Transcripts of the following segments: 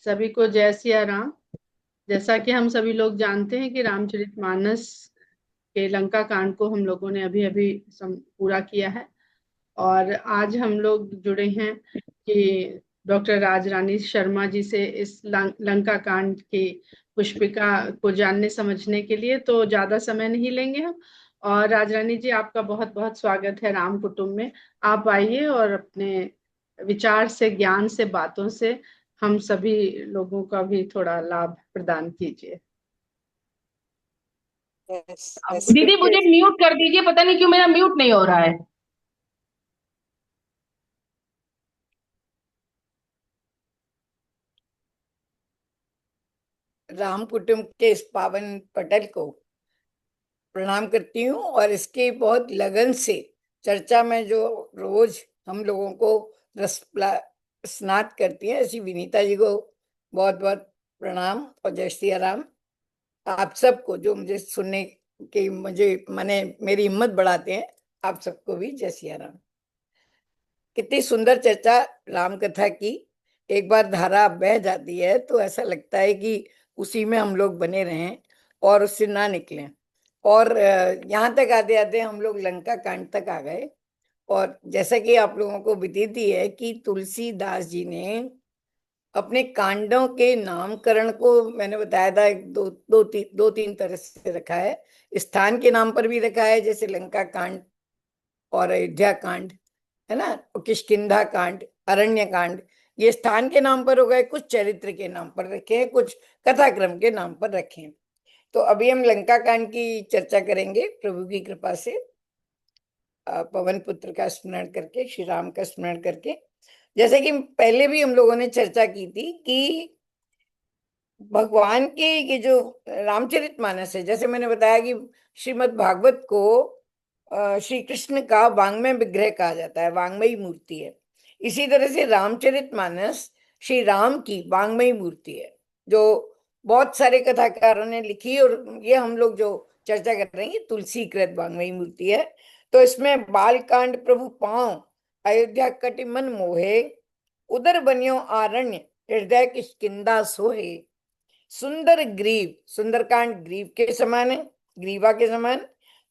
सभी को जय सिया राम। जैसा कि हम सभी लोग जानते हैं कि रामचरितमानस के लंका कांड को हम लोगों ने अभी अभी पूरा किया है। और आज हम लोग जुड़े हैं कि डॉक्टर राजरानी शर्मा जी से इस लंका कांड की पुष्पिका को जानने समझने के लिए। तो ज्यादा समय नहीं लेंगे हम। और राजरानी जी, आपका बहुत बहुत स्वागत है राम कुटुंब में। आप आइए और अपने विचार से, ज्ञान से, बातों से हम सभी लोगों का भी थोड़ा लाभ प्रदान कीजिए। यस अब यस दीदी बिल्कुल। मुझे म्यूट कर दीजिए, पता नहीं क्यों मेरा म्यूट नहीं हो रहा है। राम कुटुंब के इस पावन पटल को प्रणाम करती हूँ और इसकी बहुत लगन से चर्चा में जो रोज हम लोगों को स्नात करती है, ऐसी विनीता जी को बहुत बहुत प्रणाम और जय श्री राम। आप सबको जो मुझे सुनने की मुझे माने मेरी हिम्मत बढ़ाते हैं, आप सबको भी जय श्री राम। कितनी सुंदर चर्चा राम कथा की। एक बार धारा बह जाती है तो ऐसा लगता है कि उसी में हम लोग बने रहें और उससे ना निकलें। और यहाँ तक आते आते हम लोग लंका कांड तक आ गए। और जैसा कि आप लोगों को विदित है कि तुलसीदास जी ने अपने कांडों के नामकरण को, मैंने बताया था, एक दो तीन तरह से रखा है। स्थान के नाम पर भी रखा है, जैसे लंका कांड और अयोध्या कांड, है ना, किष्किंधा कांड, अरण्य कांड। ये स्थान के नाम पर हो गए, कुछ चरित्र के नाम पर रखे हैं, कुछ कथाक्रम के नाम पर रखे हैं। तो अभी हम लंका कांड की चर्चा करेंगे प्रभु की कृपा से, पवन पुत्र का स्मरण करके, श्री राम का स्मरण करके। जैसे कि पहले भी हम लोगों ने चर्चा की थी कि भगवान के ये जो रामचरितमानस है, जैसे मैंने बताया कि श्रीमद् भागवत को श्री कृष्ण का वांग्मय विग्रह कहा जाता है, वांग्मयी मूर्ति है। इसी तरह से रामचरितमानस श्री राम की वांग्मयी मूर्ति है, जो बहुत सारे कथाकारों ने लिखी। और ये हम लोग जो चर्चा कर रहे हैं तुलसी कृत वांग्मयी मूर्ति है। तो इसमें बाल कांड प्रभु पांव, अयोध्या कटि मन मोहे, उदर बनियो आरण्य, हृदय किष्किंधा सोहे, सुंदर ग्रीव, सुंदरकांड ग्रीव के समान है, ग्रीवा के समान।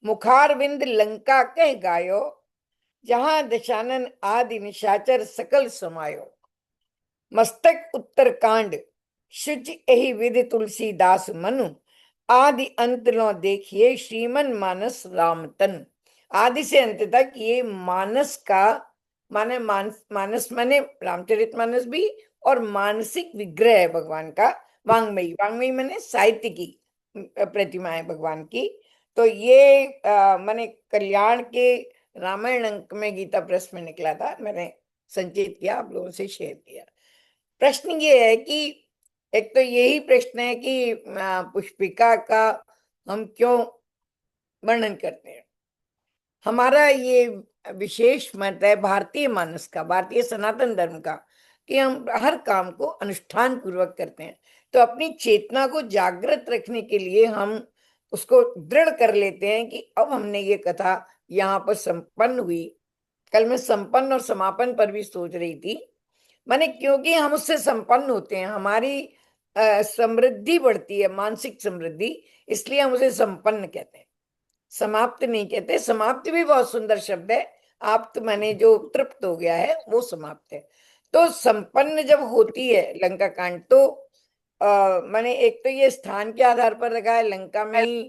मुखार विंद लंका कह गायो, जहां दशानन आदि निशाचर सकल समायो। मस्तक उत्तरकांड शुच एहि विधि तुलसीदास मनु, आदि अंत लो देखिए श्रीमन मानस राम तन। आदि से अंत तक ये मानस का माने मानस माने रामचरितमानस भी, और मानसिक विग्रह है भगवान का। वांग्मयी, वांग्मयी माने साहित्य की प्रतिमा है भगवान की। तो ये माने कल्याण के रामायण अंक में गीता प्रेस में निकला था, मैंने संचित किया, आप लोगों से शेयर किया। प्रश्न ये है कि एक तो यही प्रश्न है कि पुष्पिका का हम क्यों वर्णन करते हैं। हमारा ये विशेष मत है भारतीय मानस का, भारतीय सनातन धर्म का, कि हम हर काम को अनुष्ठान पूर्वक करते हैं। तो अपनी चेतना को जागृत रखने के लिए हम उसको दृढ़ कर लेते हैं कि अब हमने ये कथा यहाँ पर संपन्न हुई। कल मैं संपन्न और समापन पर भी सोच रही थी। माने क्योंकि हम उससे संपन्न होते हैं, हमारी समृद्धि बढ़ती है, मानसिक समृद्धि, इसलिए हम उसे संपन्न कहते हैं, समाप्त नहीं कहते। समाप्त भी बहुत सुंदर शब्द है। आप तो माने जो तृप्त हो गया है वो समाप्त है। तो संपन्न जब होती है लंका कांड, तो माने एक तो ये स्थान के आधार पर रखा है, लंका में ही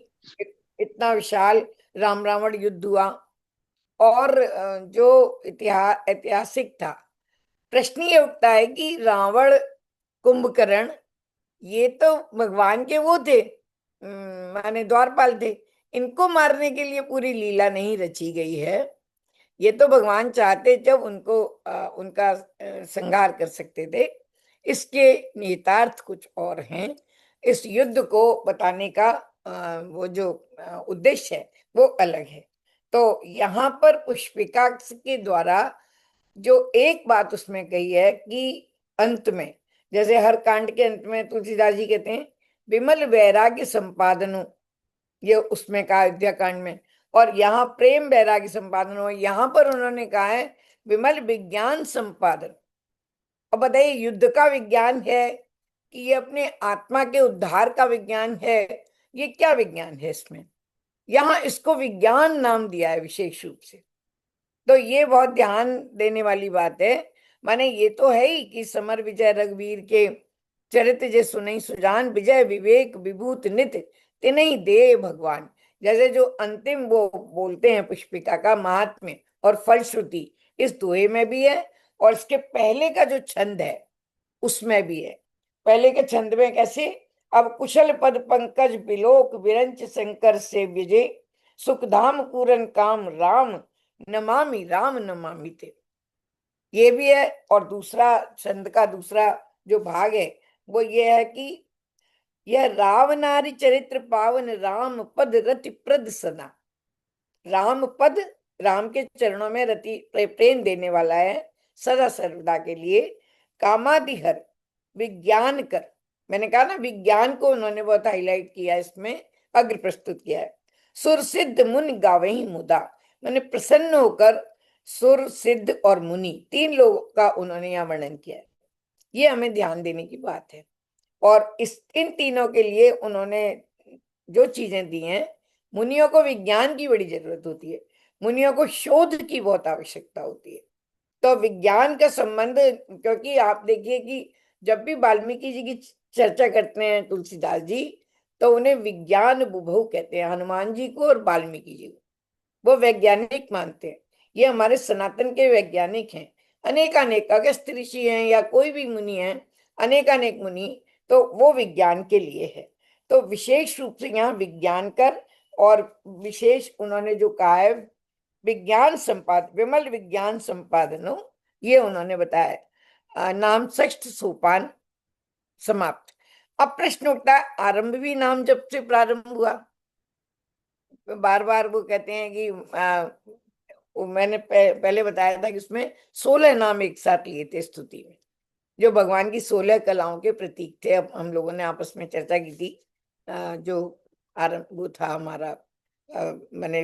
इतना विशाल राम रावण युद्ध हुआ। और जो ऐतिहासिक था, प्रश्न ये उठता है कि रावण, कुंभकर्ण, ये तो भगवान के वो थे, माने द्वारपाल थे। इनको मारने के लिए पूरी लीला नहीं रची गई है। ये तो भगवान चाहते जब उनको उनका संहार कर सकते थे। इसके निहितार्थ कुछ और हैं। इस युद्ध को बताने का वो जो उद्देश्य है वो अलग है। तो यहाँ पर पुष्पिका के द्वारा जो एक बात उसमें कही है कि अंत में, जैसे हर कांड के अंत में तुलसीदास जी कहते हैं विमल वैराग्य संपादन, ये उसमें कहा अयोध्या कांड में। और यहाँ प्रेम वैराग्य संपादन हो, यहाँ पर उन्होंने कहा है विमल विज्ञान संपादन। अब बताइए, युद्ध का विज्ञान है कि ये अपने आत्मा के उद्धार का विज्ञान है, ये क्या विज्ञान है इसमें। यहाँ इसको विज्ञान नाम दिया है विशेष रूप से। तो ये बहुत ध्यान देने वाली बात है। माने ये तो है ही कि समर विजय रघुवीर के चरित्र जे सुनई सुजान, विजय विवेक विभूत नित तिनहि दे भगवान। जैसे जो अंतिम वो बोलते हैं पुष्पिका का महात्म्य और फलश्रुति इस दोहे में भी है, और इसके पहले का जो छंद है उसमें भी है। पहले के छंद में कैसे, अब कुशल पद पंकज बिलोक विरंच शंकर से विजय, सुखधाम पूरन काम राम राम नमामि ते। ये भी है। और दूसरा छंद का दूसरा जो भाग है वो ये है कि यह राव नारी चरित्र पावन राम पद रति प्रद सदा। राम पद, राम के चरणों में रति प्रेम देने वाला है सदा सर्वदा के लिए। कामादिहर विज्ञान कर, मैंने कहा ना विज्ञान को उन्होंने बहुत हाईलाइट किया, इसमें अग्र प्रस्तुत किया है। सुर सिद्ध मुनि गावही मुदा, मैंने प्रसन्न होकर सुर सिद्ध और मुनि तीन लोगों का उन्होंने यहाँ वर्णन किया है। ये हमें ध्यान देने की बात है। और इस इन तीनों के लिए उन्होंने जो चीजें दी हैं, मुनियों को विज्ञान की बड़ी जरूरत होती है, मुनियों को शोध की बहुत आवश्यकता होती है। तो विज्ञान का संबंध, क्योंकि आप देखिए कि जब भी वाल्मीकि जी की चर्चा करते हैं तुलसीदास जी, तो उन्हें विज्ञान बुभु कहते हैं, हनुमान जी को और वाल्मीकि जी को। वो वैज्ञानिक मानते हैं, ये हमारे सनातन के वैज्ञानिक हैं। अनेकानेक अगस्त्य ऋषि हैं या कोई भी मुनि हैं, अनेकानेक मुनि, तो वो विज्ञान के लिए है। तो विशेष रूप से यहाँ विज्ञान कर, और विशेष उन्होंने जो कहा है विज्ञान संपाद विमल विज्ञान संपादनो, ये उन्होंने बताया। नाम षष्ठ सोपान समाप्त। अब प्रश्न उठता है आरंभ भी नाम जब से प्रारंभ हुआ। बार बार वो कहते हैं कि मैंने पहले बताया था कि उसमें 16 नाम एक साथ लिए थे स्तुति में, जो भगवान की 16 कलाओं के प्रतीक थे। अब हम लोगों ने आपस में चर्चा की थी, जो आरंभ वो था हमारा मैंने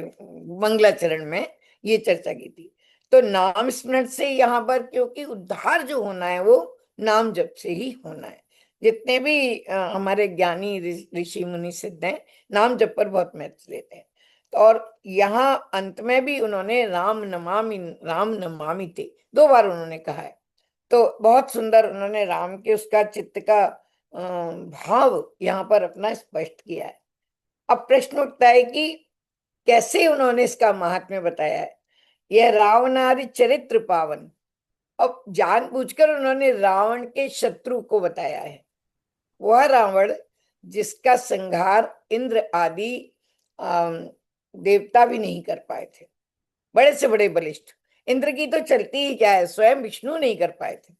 मंगलाचरण में ये चर्चा की थी। तो नाम स्मरण से यहाँ पर, क्योंकि उद्धार जो होना है वो नाम जप से ही होना है। जितने भी हमारे ज्ञानी ऋषि मुनि सिद्ध हैं, नाम जप पर बहुत महत्व देते हैं। और यहाँ अंत में भी उन्होंने राम नमामि ते 2 बार उन्होंने कहा है। तो बहुत सुंदर उन्होंने राम के उसका चित्त का भाव यहाँ पर अपना स्पष्ट किया है। अब प्रश्न उठता है कि कैसे उन्होंने इसका महात्म्य बताया है। यह रावणादि चरित्र पावन, अब जानबूझकर उन्होंने रावण के शत्रु को बताया है। वह रावण जिसका संहार इंद्र आदि देवता भी नहीं कर पाए थे, बड़े से बड़े बलिष्ठ। इंद्र की तो चलती ही क्या है, स्वयं विष्णु नहीं कर पाए थे।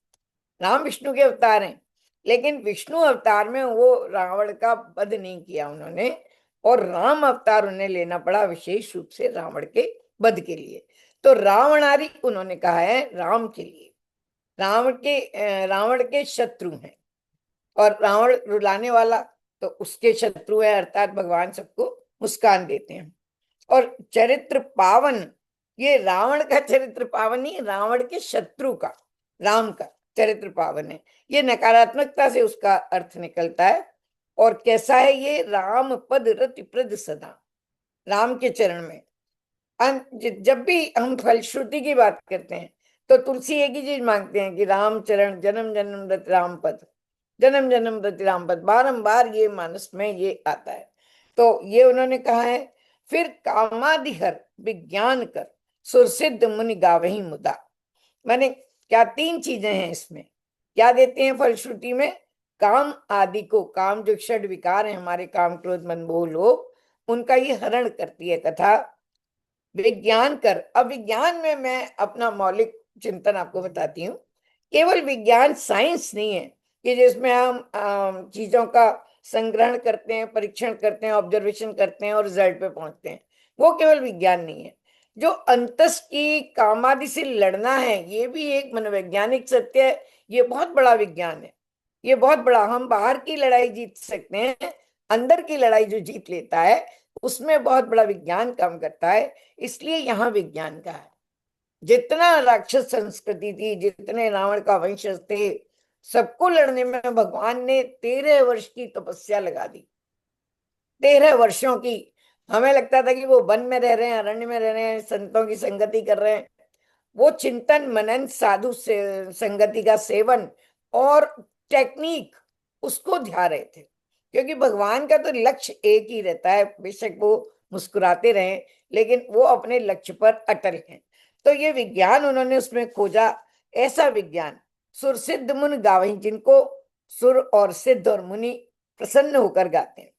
राम विष्णु के अवतार हैं, लेकिन विष्णु अवतार में वो रावण का वध नहीं किया उन्होंने, और राम अवतार उन्हें लेना पड़ा विशेष रूप से रावण के वध के लिए। तो रावणादि उन्होंने कहा है राम के लिए। रावण के शत्रु हैं, और रावण रुलाने वाला तो उसके शत्रु है, अर्थात भगवान सबको मुस्कान देते हैं। और चरित्र पावन, ये रावण का चरित्र पावन नहीं, रावण के शत्रु का, राम का चरित्र पावन है। ये नकारात्मकता से उसका अर्थ निकलता है। और कैसा है ये, राम पद रति प्रद सदा, राम के चरण में। जब भी हम फलश्रुति की बात करते हैं तो तुलसी एक ही चीज मांगते हैं कि राम चरण जन्म जन्म रति राम पद, जन्म जन्म रति राम पद, बारंबार ये मानस में ये आता है। तो ये उन्होंने कहा है। फिर कामादिहर विज्ञान कर, सुरसिद्ध मुनि गावही मुदा। माने क्या 3 चीजें हैं इसमें, क्या देते हैं फलश्रुति में। काम आदि को, काम जो षड विकार है हमारे, काम क्रोध मन मोह लोभ, उनका ये हरण करती है कथा। विज्ञान कर, अब विज्ञान में मैं अपना मौलिक चिंतन आपको बताती हूँ। केवल विज्ञान साइंस नहीं है कि जिसमें हम चीजों का संग्रहण करते हैं, परीक्षण करते हैं, ऑब्जर्वेशन करते हैं और रिजल्ट पे पहुंचते हैं, वो केवल विज्ञान नहीं है। जो अंतस की कामादि से लड़ना है, ये भी एक मनोवैज्ञानिक सत्य है। ये बहुत बड़ा विज्ञान है, ये बहुत बड़ा। हम बाहर की लड़ाई जीत सकते हैं, अंदर की लड़ाई जो जीत लेता है उसमें बहुत बड़ा विज्ञान काम करता है। इसलिए यहाँ विज्ञान का है। जितना राक्षस संस्कृति थी, जितने रावण का वंशज थे, सबको लड़ने में भगवान ने 13 वर्ष की तपस्या लगा दी। 13 वर्षों की। हमें लगता था कि वो वन में रह रहे हैं, अरण्य में रह रहे हैं, संतों की संगति कर रहे हैं। वो चिंतन मनन, साधु से संगति का सेवन और टेक्निक, उसको ध्या रहे थे। क्योंकि भगवान का तो लक्ष्य एक ही रहता है, बेशक वो मुस्कुराते रहे, लेकिन वो अपने लक्ष्य पर अटल हैं। तो ये विज्ञान उन्होंने उसमें खोजा। ऐसा विज्ञान सुर सिद्ध मुनि गावहीं, जिनको सुर और सिद्ध और मुनि प्रसन्न होकर गाते हैं।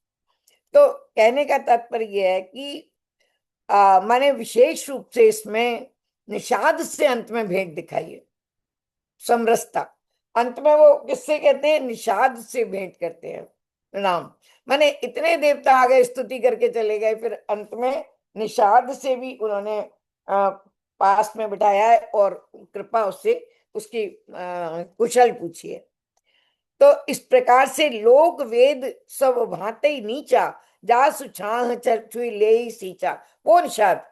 तो कहने का तात्पर्य यह है कि माने विशेष रूप से इसमें निषाद से अंत में भेंट दिखाई है, समरसता। अंत में वो किससे कहते हैं? निषाद से भेंट करते हैं राम। माने इतने देवता आ गए, स्तुति करके चले गए, फिर अंत में निषाद से भी उन्होंने पास में बिठाया है और कृपा उससे उसकी कुशल पूछी है। तो इस प्रकार से लोक वेद सब भांति नीचा, जा सुछाह छुई ले ही सींचा। वो निषाद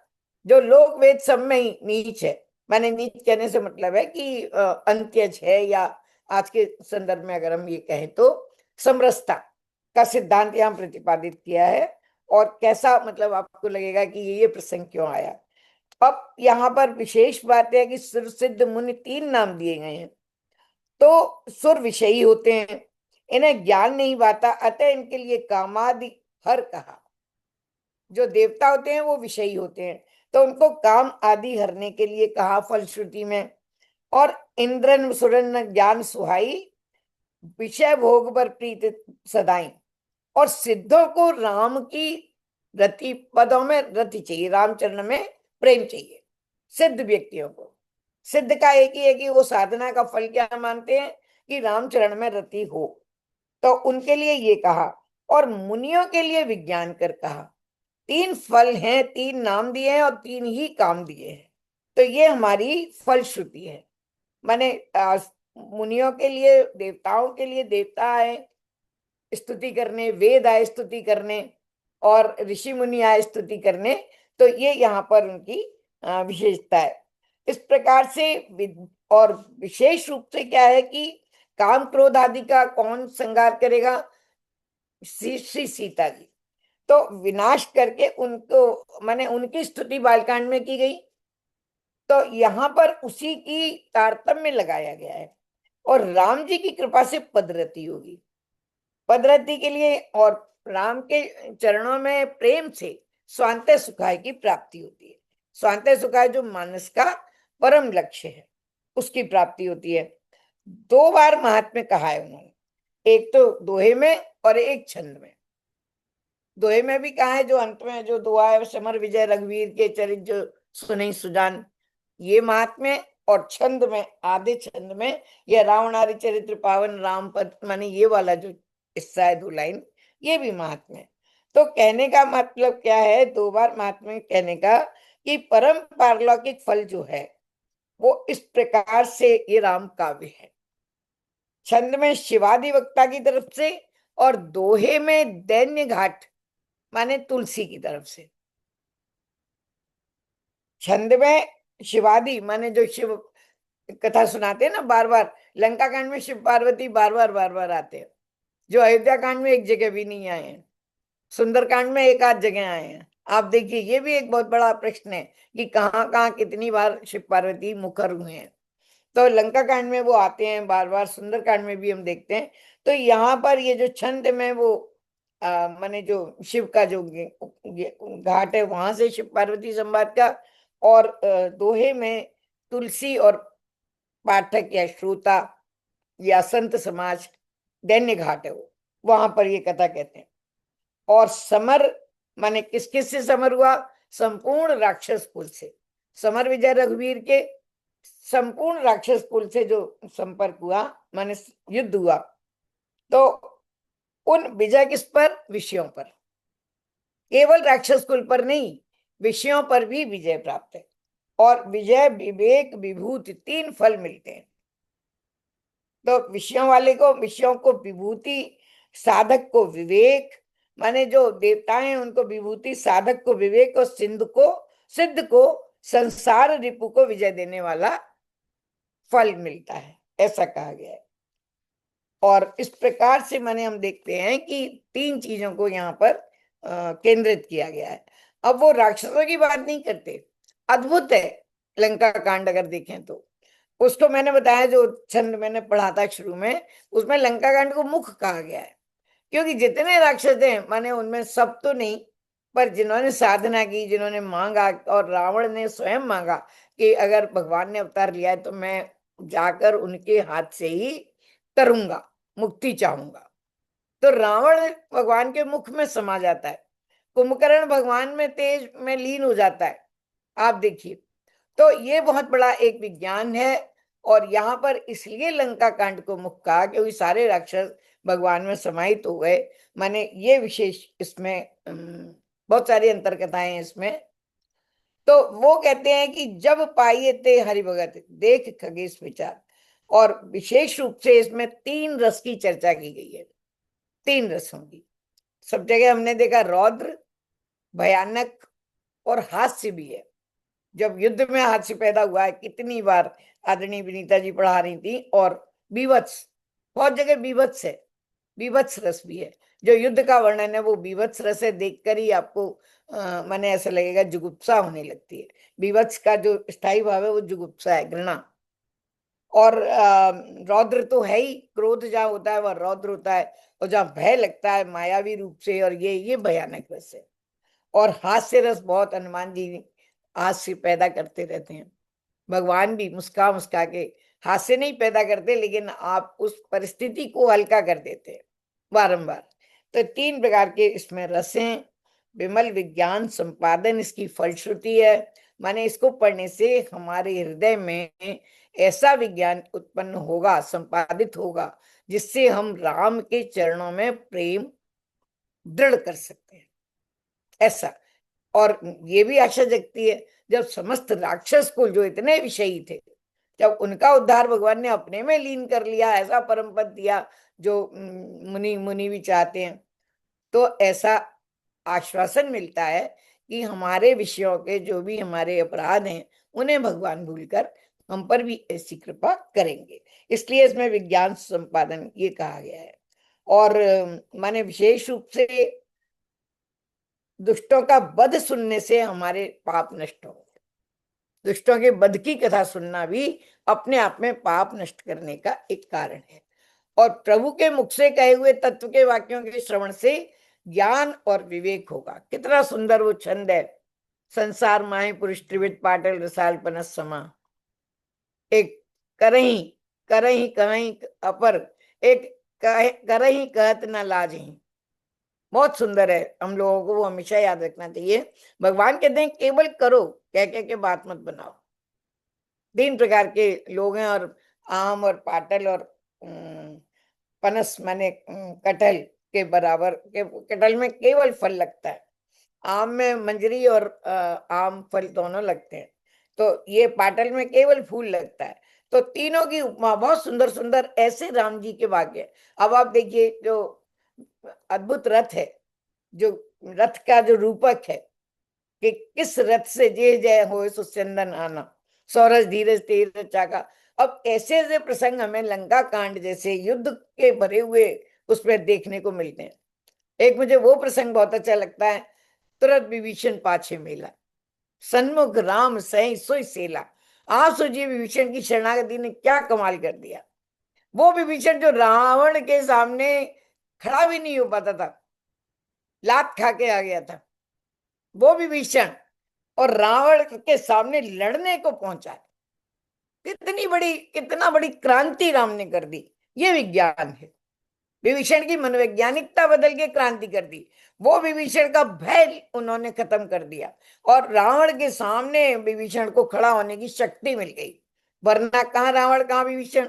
जो लोक वेद सब में ही नीच है। मैंने नीच कहने से मतलब है कि अंत्यज है, या आज के संदर्भ में अगर हम ये कहें तो समरसता का सिद्धांत यहाँ प्रतिपादित किया है। और कैसा मतलब आपको लगेगा कि ये प्रसंग क्यों आया। अब यहाँ पर विशेष बात है कि सुर सिद्ध मुनि 3 नाम दिए गए हैं। तो सुर विषयी होते हैं, इन्हें ज्ञान नहीं पाता, अतः इनके लिए कामादि हर कहा। जो देवता होते हैं वो विषयी होते हैं, तो उनको काम आदि हरने के लिए कहा फलश्रुति में। और इंद्रन सुरन ज्ञान सुहाई, विषय भोग पर प्रीत सदाई। और सिद्धों को राम की रति पदों में रति चाहिए, रामचरण में प्रेम चाहिए। सिद्ध व्यक्तियों को, सिद्ध का एक ही है कि वो साधना का फल क्या मानते हैं कि रामचरण में रति हो, तो उनके लिए ये कहा। और मुनियों के लिए विज्ञान कर कहा। 3 फल हैं, 3 नाम दिए हैं और 3 ही काम दिए हैं। तो ये हमारी फलश्रुति है। माने मुनियों के लिए, देवताओं के लिए देवता आए स्तुति करने, वेद आए स्तुति करने, और ऋषि मुनि आए स्तुति करने। तो ये यहाँ पर उनकी विशेषता है। इस प्रकार से और विशेष रूप से क्या है कि काम क्रोध आदि का कौन संहार करेगा? श्री सीता जी। तो विनाश करके उनको, माने उनकी स्तुति बालकांड में की गई, तो यहाँ पर उसी की तारतम्य लगाया गया है। और राम जी की कृपा से पदरति होगी। पदरति के लिए और राम के चरणों में प्रेम से स्वांत सुखाय की प्राप्ति होती है। स्वांत सुखाय जो मानस का परम लक्ष्य है, उसकी प्राप्ति होती है। 2 बार महात्म्य कहा है उन्होंने, एक तो दोहे में और एक छंद में। दोहे में भी कहा है, जो अंत में जो दुआ है, समर विजय रघुवीर के चरित जो सुनई सुजान, ये महात्म्य। और छंद में, आधे छंद में, यह रावणारी चरित्र पावन राम पद, माने ये वाला जो हिस्सा है 2 लाइन, ये भी महात्म्य। तो कहने का मतलब क्या है? 2 बार महात्म्य कहने का कि परम पारलौकिक फल जो है वो इस प्रकार से ये राम काव्य है। छंद में शिवादि वक्ता की तरफ से, और दोहे में दैन्य घाट माने तुलसी की तरफ से। छंद में शिवादि माने जो शिव कथा सुनाते हैं ना, बार बार लंका कांड में शिव पार्वती बार बार आते हैं, जो अयोध्या कांड में एक जगह भी नहीं आए हैं, सुंदर कांड में एक आध जगह आए हैं। आप देखिए, ये भी एक बहुत बड़ा प्रश्न है कि कहाँ कहाँ कितनी बार शिव पार्वती मुखर हुए हैं। तो लंका कांड में वो आते हैं बार बार, सुंदर कांड में भी हम देखते हैं। तो यहाँ पर ये जो छंद में वो माने जो शिव का जो घाट है, वहां से शिव पार्वती संवाद का, और दोहे में तुलसी और पाठक या श्रोता या संत समाज दैन्य घाट है, वो वहां पर ये कथा कहते हैं। और समर माने किस किस से समर हुआ? संपूर्ण राक्षस कुल से। समर विजय रघुवीर के संपूर्ण राक्षस कुल से जो संपर्क हुआ, माने युद्ध हुआ, तो उन विजय किस पर? विषयों पर। केवल राक्षस कुल पर नहीं, विषयों पर भी विजय प्राप्त है। और विजय, विवेक, विभूति 3 फल मिलते हैं। तो विषयों वाले को विषयों को विभूति, साधक को विवेक, माने जो देवता हैं उनको विभूति, साधक को विवेक, और सिद्ध को संसार रिपु को विजय देने वाला फल मिलता है, ऐसा कहा गया है। और इस प्रकार से माने हम देखते हैं कि तीन चीजों को यहाँ पर केंद्रित किया गया है। अब वो राक्षसों की बात नहीं करते, अद्भुत है लंका कांड अगर देखें तो। उसको मैंने बताया, जो छंद मैंने पढ़ा था शुरू में, उसमें लंका कांड को मुख कहा गया है, क्योंकि जितने राक्षस हैं माने उनमें सब तो नहीं, पर जिन्होंने साधना की, जिन्होंने मांगा, और रावण ने स्वयं मांगा कि अगर भगवान ने अवतार लिया है तो मैं जाकर उनके हाथ से ही करूंगा, मुक्ति चाहूंगा। तो रावण भगवान के मुख में समा जाता है, कुंभकर्ण भगवान में तेज में लीन हो जाता है। आप देखिए, तो ये बहुत बड़ा एक विज्ञान है। और यहाँ पर इसलिए लंका कांड को मुख कहा क्योंकि सारे राक्षस भगवान में समाहित हो गए। माने ये विशेष इसमें बहुत सारी अंतर कथाएं हैं इसमें। तो वो कहते हैं कि जब पाइये ते हरि भगत देख खगेश विचार, और विशेष रूप से इसमें तीन रस की चर्चा की गई है, तीन रसों की। सब जगह हमने देखा रौद्र, भयानक और हास्य भी है। जब युद्ध में हास्य पैदा हुआ है, कितनी बार आदरणीय विनीता जी पढ़ा रही थी। और बीभत्स, बहुत जगह बीभत्स है, बीभत्स रस भी है। जो युद्ध का वर्णन है वो बीभत्स रस है, देखकर ही आपको माने ऐसा लगेगा, जुगुप्सा होने लगती है। बीभत्स का जो स्थायी भाव है वो जुगुप्सा है, घृणा। और रौद्र तो है ही, क्रोध जहाँ होता है वह रौद्र होता है, और जहाँ भय लगता है मायावी रूप से, और ये भयानक रस है। और हास्य रस बहुत, हनुमान जी हास्य पैदा करते रहते हैं। भगवान भी मुस्का मुस्का के हास्य नहीं पैदा करते, लेकिन आप उस परिस्थिति को हल्का कर देते हैं बारंबार। तो तीन प्रकार के इसमें रस हैं। विमल विज्ञान संपादन इसकी फलश्रुति है। माने इसको पढ़ने से हमारे हृदय में ऐसा विज्ञान उत्पन्न होगा, संपादित होगा, जिससे हम राम के चरणों में प्रेम दृढ़ कर सकते हैं, ऐसा। और ये भी आशा जगती है, जब समस्त राक्षस कुल जो इतने विषयी थे, जब उनका उद्धार भगवान ने अपने में लीन कर लिया, ऐसा परम पद दिया जो मुनि मुनि भी चाहते हैं, तो ऐसा आश्वासन मिलता है कि हमारे विषयों के जो भी हमारे अपराध हैं उन्हें भगवान भूलकर हम पर भी ऐसी कृपा करेंगे। इसलिए इसमें विज्ञान संपादन ये कहा गया है। और माने विशेष रूप से दुष्टों का वध सुनने से हमारे पाप नष्ट होंगे। दुष्टों के वध की कथा सुनना भी अपने आप में पाप नष्ट करने का एक कारण है। और प्रभु के मुख से कहे हुए तत्व के वाक्यों के श्रवण से ज्ञान और विवेक होगा। कितना सुंदर वो छंद है, संसार माहे पुरुष त्रिविध पाटल रसाल पनस समा, एक करही करही कहीं अपर, एक करही कहत न लाजही। बहुत सुंदर है, हम लोगों को वो हमेशा याद रखना चाहिए। भगवान कहते हैं केवल करो, कह के बात मत बनाओ। तीन प्रकार के लोग हैं, और आम और पाटल और पनस माने कटहल के बराबर के, कटहल में केवल फल लगता है, आम में मंजरी और आम फल दोनों लगते हैं, तो ये पाटल में केवल फूल लगता है। तो तीनों की उपमा बहुत सुंदर सुंदर ऐसे राम जी के वाक्य। अब आप देखिए, जो अद्भुत रथ है, जो रथ का जो रूपक है कि किस रथ से जे जय हो सुचंदन आना, सौरज धीरज तेज चाका। अब ऐसे ऐसे प्रसंग हमें लंका कांड जैसे युद्ध के भरे हुए उसमें देखने को मिलते हैं। एक मुझे वो प्रसंग बहुत अच्छा लगता है, तुरंत विभीषण पाछे मेला, सन्मुख राम सही सोई सेला। आप सोचिए विभीषण की शरणागति ने क्या कमाल कर दिया। वो विभीषण जो रावण के सामने खड़ा भी नहीं हो पाता था, लात खा के आ गया था, वो विभीषण और रावण के सामने लड़ने को पहुंचा। कितना बड़ी क्रांति राम ने कर दी। ये विज्ञान है। विभीषण की मनोवैज्ञानिकता बदल के क्रांति कर दी। वो विभीषण का भय उन्होंने खत्म कर दिया, और रावण के सामने विभीषण को खड़ा होने की शक्ति मिल गई। वरना कहाँ रावण, कहाँ विभीषण,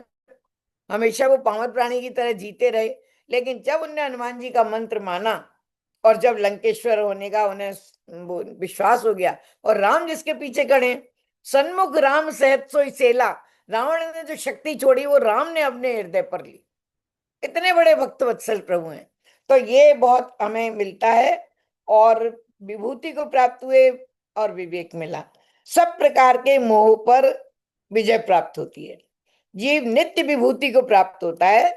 हमेशा वो पामर प्राणी की तरह जीते रहे। लेकिन जब उन्होंने हनुमान जी का मंत्र माना, और जब लंकेश्वर होने का उन्हें विश्वास हो गया, और राम जिसके पीछे खड़े, सन्मुख राम सहत सोई सेला, रावण ने जो शक्ति छोड़ी वो राम ने अपने हृदय पर ली। इतने बड़े भक्त वत्सल प्रभु हैं। तो ये बहुत हमें मिलता है, और विभूति को प्राप्त हुए और विवेक मिला। सब प्रकार के मोह पर विजय प्राप्त होती है। जीव नित्य विभूति को प्राप्त होता है,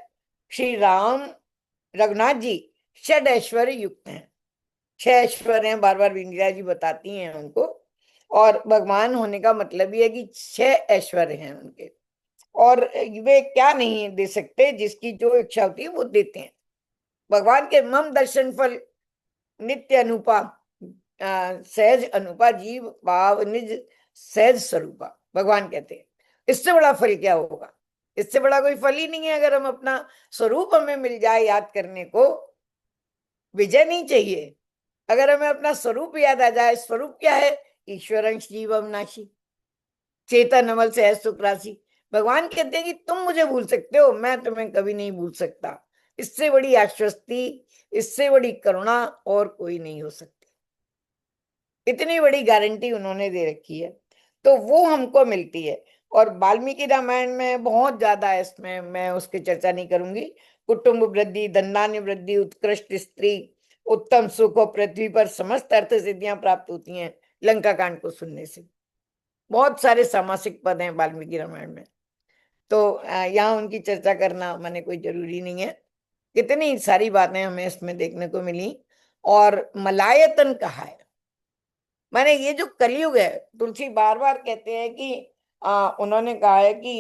श्री राम रघुनाथ जी षड ऐश्वर्य युक्त हैं। 6 ऐश्वर्य हैं, बार बार विंध्या जी बताती हैं उनको। और भगवान होने का मतलब ये है कि 6 ऐश्वर्य हैं उनके, और वे क्या नहीं दे सकते, जिसकी जो इच्छा होती है वो देते हैं। भगवान के मम दर्शन फल नित्य अनुपा, सहज अनुपा जीव भाव निज सहज स्वरूपा, भगवान कहते हैं। इससे बड़ा फल क्या होगा? इससे बड़ा कोई फल ही नहीं है। अगर हम अपना स्वरूप हमें मिल जाए याद करने को, विजय नहीं चाहिए। अगर हमें अपना स्वरूप याद आ जाए, स्वरूप क्या है? ईश्वरंश जीव अविनाशी, चेतन अमल सहज सुख राशि। भगवान कहते हैं कि तुम मुझे भूल सकते हो, मैं तुम्हें कभी नहीं भूल सकता। इससे बड़ी आश्वस्ति, इससे बड़ी करुणा और कोई नहीं हो सकती। इतनी बड़ी गारंटी उन्होंने दे रखी है, तो वो हमको मिलती है। और वाल्मीकि रामायण में बहुत ज्यादा है, इसमें मैं उसकी चर्चा नहीं करूंगी। कुटुंब वृद्धि, धनधान्य वृद्धि, उत्कृष्ट स्त्री, उत्तम सुख और पृथ्वी पर समस्त अर्थ सिद्धियां प्राप्त होती हैं लंका कांड को सुनने से। बहुत सारे सामासिक पद हैं वाल्मीकि रामायण में, तो यहाँ उनकी चर्चा करना माने कोई जरूरी नहीं है। कितनी सारी बातें हमें इसमें देखने को मिली। और मलायतन कहा है, माने ये जो कलयुग है, तुलसी बार बार कहते हैं कि उन्होंने कहा है कि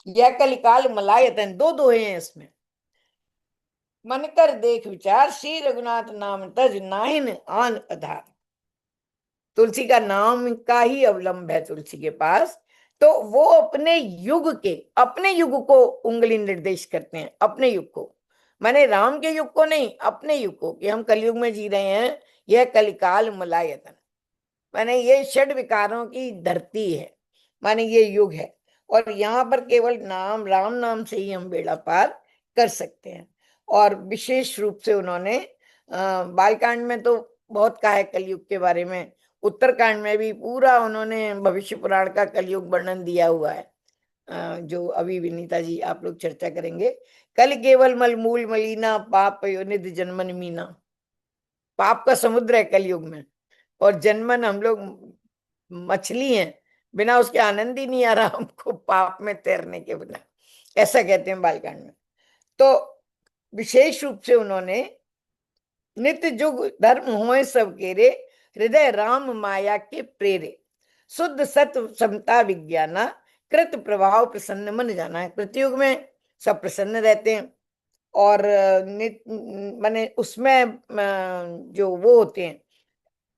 यह कलिकाल मलायतन, दो दोहे हैं इसमें। मन कर देख विचार, श्री रघुनाथ नाम तज नाहिन आन आधार। तुलसी का नाम का ही अवलंब है तुलसी के पास। तो वो अपने युग को उंगली निर्देश करते हैं, अपने युग को, माने राम के युग को नहीं, अपने युग को, कि हम कलयुग में जी रहे हैं। यह कलिकाल मलायतन, माने ये षड विकारों की धरती है, माने ये युग है। और यहाँ पर केवल नाम, राम नाम से ही हम बेड़ा पार कर सकते हैं। और विशेष रूप से उन्होंने बालकांड में तो बहुत कहा है कलयुग के बारे में, उत्तरकांड में भी पूरा उन्होंने भविष्य पुराण का कलयुग वर्णन दिया हुआ है, जो अभी विनीता जी आप लोग चर्चा करेंगे। कल केवल मल मूल मलिना, पाप निधि जन्मन मीना। पाप का समुद्र है कलयुग में, और जन्मन हम लोग मछली हैं, बिना उसके आनंद ही नहीं आ रहा हमको पाप में तैरने के बिना, ऐसा कहते हैं बालकांड में। तो विशेष रूप से उन्होंने नित्य जुग धर्म होए सब केरे, हृदय राम माया के प्रेरे, शुद्ध सत्व समता विज्ञाना, कृत प्रभाव प्रसन्न मन जाना है। कृतयुग में सब प्रसन्न रहते हैं, और माने उसमें जो वो होते हैं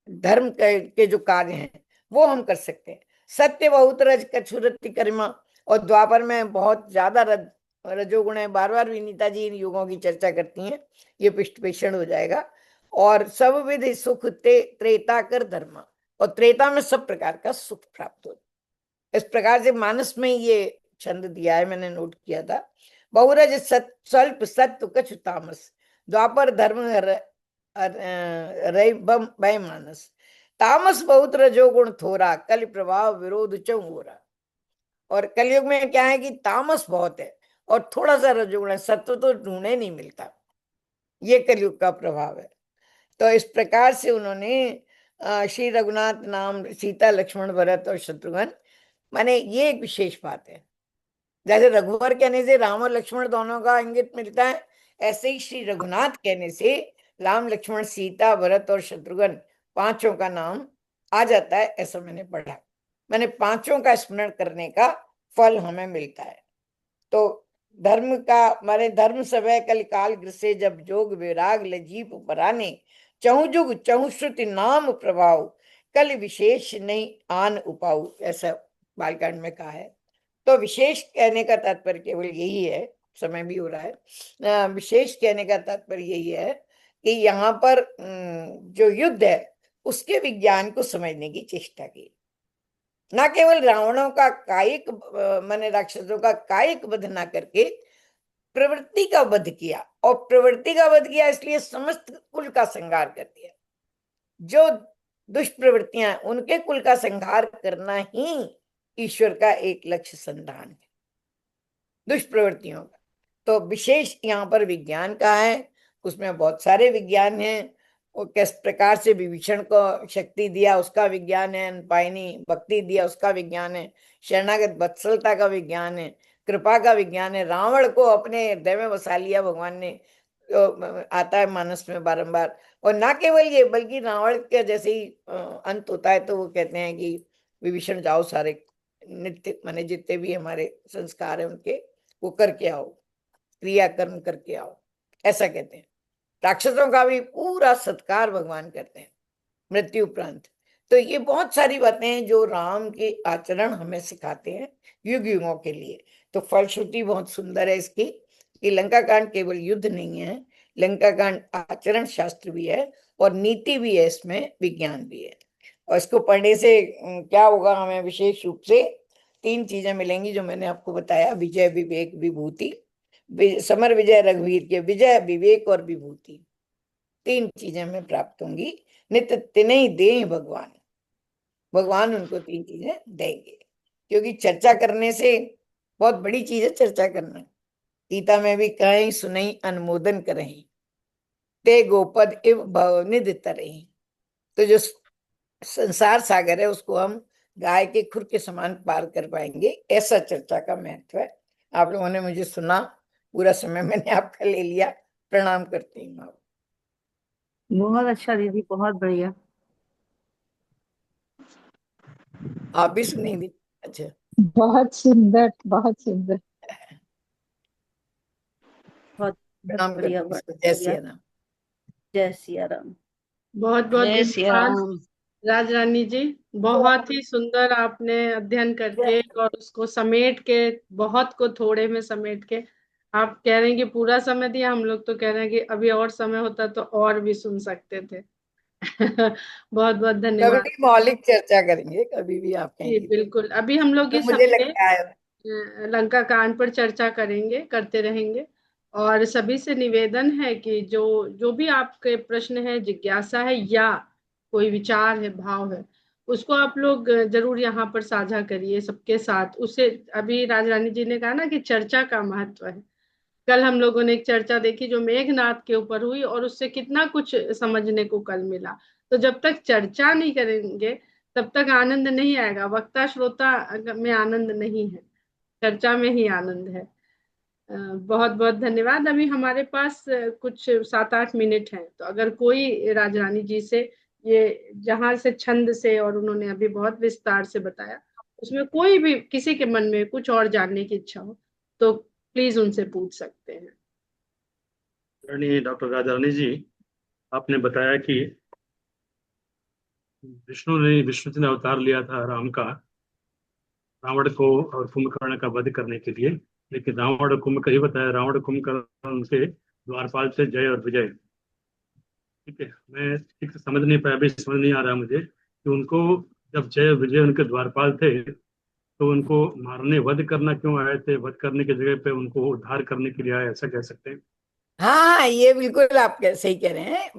धर्म के जो कार्य हैं वो हम कर सकते हैं। सत्य बहुत रज कछुरति करिमा, और द्वापर में बहुत ज्यादा रजोगुण है। बार बार विनीता जी इन युगों की चर्चा करती हैं, ये पृष्ठ पेषण हो जाएगा। और सब विधि सुख त्रेता कर धर्म, और त्रेता में सब प्रकार का सुख प्राप्त हो। इस प्रकार से मानस में ये छंद दिया है, मैंने नोट किया था। बहुरज स्वल्प सत्व कछु तामस, द्वापर धर्म भय मानस, तामस बहुत रजोगुण थोरा, कल प्रभाव विरोध चौ हो रहा। और कलयुग में क्या है कि तामस बहुत है और थोड़ा सा रजोगुण है, सत्व तो ढूंढे नहीं मिलता। ये कलयुग का प्रभाव है। तो इस प्रकार से उन्होंने श्री रघुनाथ नाम, सीता लक्ष्मण भरत और शत्रुघ्न, माने ये एक विशेष बात है। जैसे रघुवर कहने से राम और लक्ष्मण दोनों का इंगित मिलता है, ऐसे ही श्री रघुनाथ कहने से राम लक्ष्मण सीता भरत और शत्रुघ्न पांचों का नाम आ जाता है, ऐसा मैंने पढ़ा। मैंने पांचों का स्मरण करने का फल हमें मिलता है। तो धर्म का माने धर्म सवै कल काल ग्रसे, जब जोग विराग लजीप पराने, चहु जुग चहु श्रुति नाम प्रभाव, कल विशेष नहीं आन उपाऊ, ऐसा बालकांड में कहा है। तो विशेष कहने का तात्पर्य केवल यही है, समय भी हो रहा है, विशेष कहने का तात्पर्य यही है कि यहाँ पर जो युद्ध है उसके विज्ञान को समझने की चेष्टा की। न केवल रावणों का कायिक माने राक्षसों का कायिक वध ना करके प्रवृत्ति का वध किया, और प्रवृत्ति का वध किया इसलिए समस्त कुल का संहार कर दिया। जो दुष्प्रवृत्तियां, उनके कुल का संहार करना ही ईश्वर का एक लक्ष्य संधान है, दुष्प्रवृत्तियों का। तो विशेष यहाँ पर विज्ञान का है, उसमें बहुत सारे विज्ञान हैं। वो किस प्रकार से विभीषण को शक्ति दिया उसका विज्ञान है, पायनी भक्ति दिया उसका विज्ञान है, शरणागत वत्सलता का विज्ञान है, कृपा का विज्ञान है। रावण को अपने हृदय में बसा लिया भगवान ने, तो आता है मानस में बारंबार। और ना केवल ये, बल्कि रावण के जैसे ही अंत होता है तो वो कहते हैं कि विभीषण जाओ, सारे नित्य माने जितने भी हमारे संस्कार है उनके वो करके आओ, क्रिया कर्म करके आओ, ऐसा कहते हैं। राक्षसों का भी पूरा सत्कार भगवान करते हैं मृत्यु उपरांत। तो ये बहुत सारी बातें हैं जो राम के आचरण हमें सिखाते हैं युग युगों के लिए। तो फलश्रुति बहुत सुंदर है इसकी कि लंका कांड केवल युद्ध नहीं है, लंका कांड आचरण शास्त्र भी है और नीति भी है, इसमें विज्ञान भी है। और इसको पढ़ने से क्या होगा, हमें विशेष रूप से 3 चीजें मिलेंगी जो मैंने आपको बताया: विजय, विवेक, विभूति। समर विजय रघुवीर के, विजय, विवेक और विभूति, 3 चीजें हमें प्राप्त होंगी। नित्य तिनहि देहि भगवान, भगवान उनको 3 चीजें देंगे। क्योंकि चर्चा करने से, बहुत बड़ी चीज है चर्चा करना। गीता में भी कहीं सुनई अनुमोदन करही, ते गोपद इव भवनिधि तरही। तो जो संसार सागर है उसको हम गाय के खुर के समान पार कर पाएंगे, ऐसा चर्चा का महत्व है। आप लोगों ने मुझे सुना, पूरा समय मैंने आपका ले लिया, प्रणाम करती हूँ। बहुत अच्छा दीदी, बहुत बढ़िया। आप भी सुनेंगी? अच्छा, बहुत सुंदर, बहुत सुंदर। बहुत बहुत प्रणाम बढ़िया, करती बहुत हूँ। जय बढ़िया। सिया राम। जय सिया राम। बहुत बहुत जय श्री धन्यवाद राम। राज रानी जी। बहुत ही सुंदर आपने अध्ययन करके और उसको समेट के, बहुत को थोड़े में समेट के आप कह रहे हैं कि पूरा समय दिया। हम लोग तो कह रहे हैं कि अभी और समय होता तो और भी सुन सकते थे। बहुत बहुत धन्यवाद। कभी मौलिक चर्चा करेंगे, कभी भी आप जी कहेंगे बिल्कुल, अभी हम लोग तो इस मुझे हफ्ते लगता है। लंका कांड पर चर्चा करेंगे, करते रहेंगे। और सभी से निवेदन है कि जो जो भी आपके प्रश्न है, जिज्ञासा है या कोई विचार है, भाव है, उसको आप लोग जरूर यहाँ पर साझा करिए सबके साथ। उससे अभी राज रानी जी ने कहा ना कि चर्चा का महत्व है। कल हम लोगों ने एक चर्चा देखी जो मेघनाद के ऊपर हुई और उससे कितना कुछ समझने को कल मिला। तो जब तक चर्चा नहीं करेंगे तब तक आनंद नहीं आएगा। वक्ता श्रोता में आनंद नहीं है, चर्चा में ही आनंद है। बहुत बहुत धन्यवाद। अभी हमारे पास कुछ 7-8 मिनट हैं, तो अगर कोई राजरानी जी से ये जहां से छंद से और उन्होंने अभी बहुत विस्तार से बताया, उसमें कोई भी किसी के मन में कुछ और जानने की इच्छा हो तो प्लीज उनसे पूछ सकते हैं। डॉक्टर राजा रानी जी, आपने बताया कि विष्णु जी ने अवतार लिया था राम का, रावण को और कुंभकर्ण का वध करने के लिए। लेकिन रावण और कुंभ का ही बताया, रावण कुंभकर्ण उनके द्वारपाल थे, जय और विजय। ठीक है, मैं ठीक से समझ नहीं पाया, अभी समझ नहीं आ रहा मुझे कि उनको जब जय और विजय उनके द्वारपाल थे तो उनको मारने, वध करना क्यों आए थे? वध करने की जगह पे उनको उद्धार करने के लिए आए, ऐसा कह सकते हैं? हाँ, ये बिल्कुल आप सही कह रहे हैं।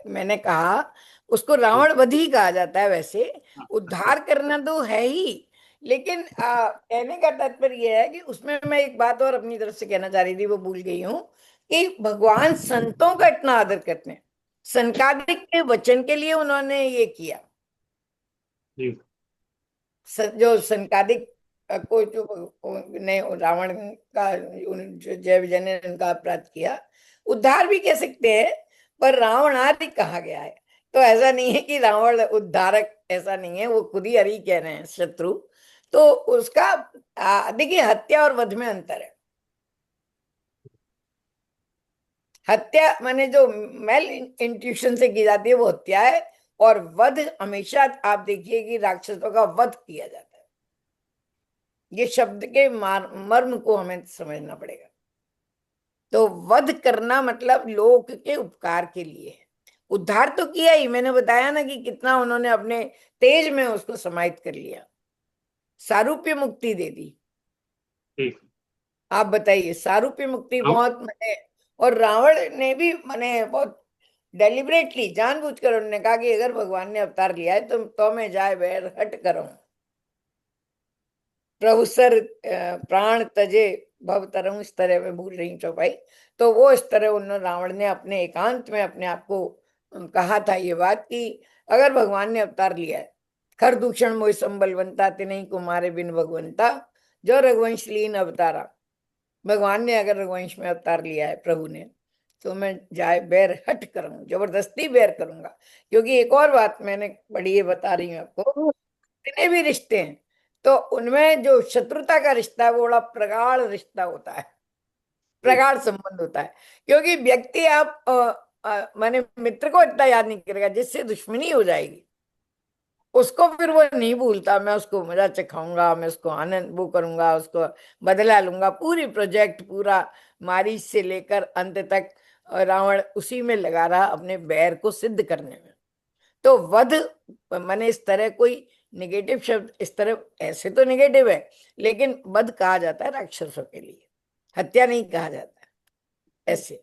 मैंने कहा उसको रावण वध ही कहा जाता है वैसे। हाँ, अच्छा। उद्धार करना तो है ही, लेकिन कहने का तात्पर्य यह है कि उसमें मैं एक बात और अपनी तरफ से कहना चाह रही थी, वो भूल गई हूँ कि भगवान संतों का इतना आदर करते हैं। सनकादिक के वचन के लिए उन्होंने ये किया। जी। जो सनकादिक को जो ने रावण का, जो जय विजय ने उनका अपराध किया, उद्धार भी कह सकते हैं, पर रावण आदि कहा गया है। तो ऐसा नहीं है कि रावण उद्धारक, ऐसा नहीं है, वो खुद ही हरि कह रहे हैं, शत्रु। तो उसका देखिए, हत्या और वध में अंतर है। हत्या माने जो मेल इंट्यूशन से की जाती है वो हत्या है, और वध हमेशा आप देखिए कि राक्षसों का वध किया जाता है। ये शब्द के मर्म को हमें समझना पड़ेगा। तो वध करना मतलब लोक के उपकार के लिए है। उद्धार तो किया ही, मैंने बताया ना कि कितना उन्होंने अपने तेज में उसको समाहित कर लिया, सारूप्य मुक्ति दे दी। ठीक। आप बताइए, सारूप्य मुक्ति हम। बहुत मैंने, और रावण ने भी मैंने बहुत डेलिबरेटली जानबूझकर उन्होंने कहा कि अगर भगवान ने अवतार लिया है तो मैं जाए बैर हट करूं, प्रभु सर प्राण तजे भव तरंग, इस तरह में भूल रही चौपाई। तो वो इस तरह उन्होंने, रावण ने अपने एकांत में अपने आप को कहा था ये बात कि अगर भगवान ने अवतार लिया है, खर दूषण मोहि संबलवंता, तिनहि को मारे बिन भगवंता, जो रघुवंश लीन अवतारा, भगवान ने अगर रघुवंश में अवतार लिया है प्रभु ने, तो मैं जाए बैर हट करूं, जबरदस्ती बैर करूंगा। क्योंकि एक और बात मैंने पढ़ी है, बता रही हूँ आपको, जितने भी रिश्ते हैं तो उनमें जो शत्रुता का रिश्ता है वो बड़ा प्रगाढ़ रिश्ता होता है, प्रगाढ़ संबंध होता है। क्योंकि व्यक्ति आप माने मित्र को इतना याद नहीं करेगा, जिससे दुश्मनी हो जाएगी उसको फिर वो नहीं भूलता। मैं उसको मजा चखाऊंगा, मैं उसको आनंद वो करूंगा, उसको बदला लूंगा। पूरी प्रोजेक्ट पूरा मारीच से लेकर अंत तक रावण उसी में लगा रहा अपने बैर को सिद्ध करने में। तो वध माने इस तरह कोई निगेटिव शब्द, इस तरह ऐसे तो निगेटिव है, लेकिन वध कहा जाता है राक्षसों के लिए, हत्या नहीं कहा जाता है ऐसे।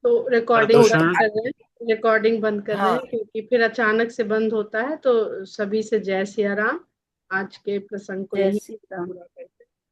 तो रिकॉर्डिंग तो दूषण बंद कर रहे हैं, रिकॉर्डिंग बंद कर रहे हाँ हैं, क्योंकि फिर अचानक से बंद होता है। तो सभी से जय सिया राम। आज के प्रसंग को जय यही श्री राम। पूरा करते हैं।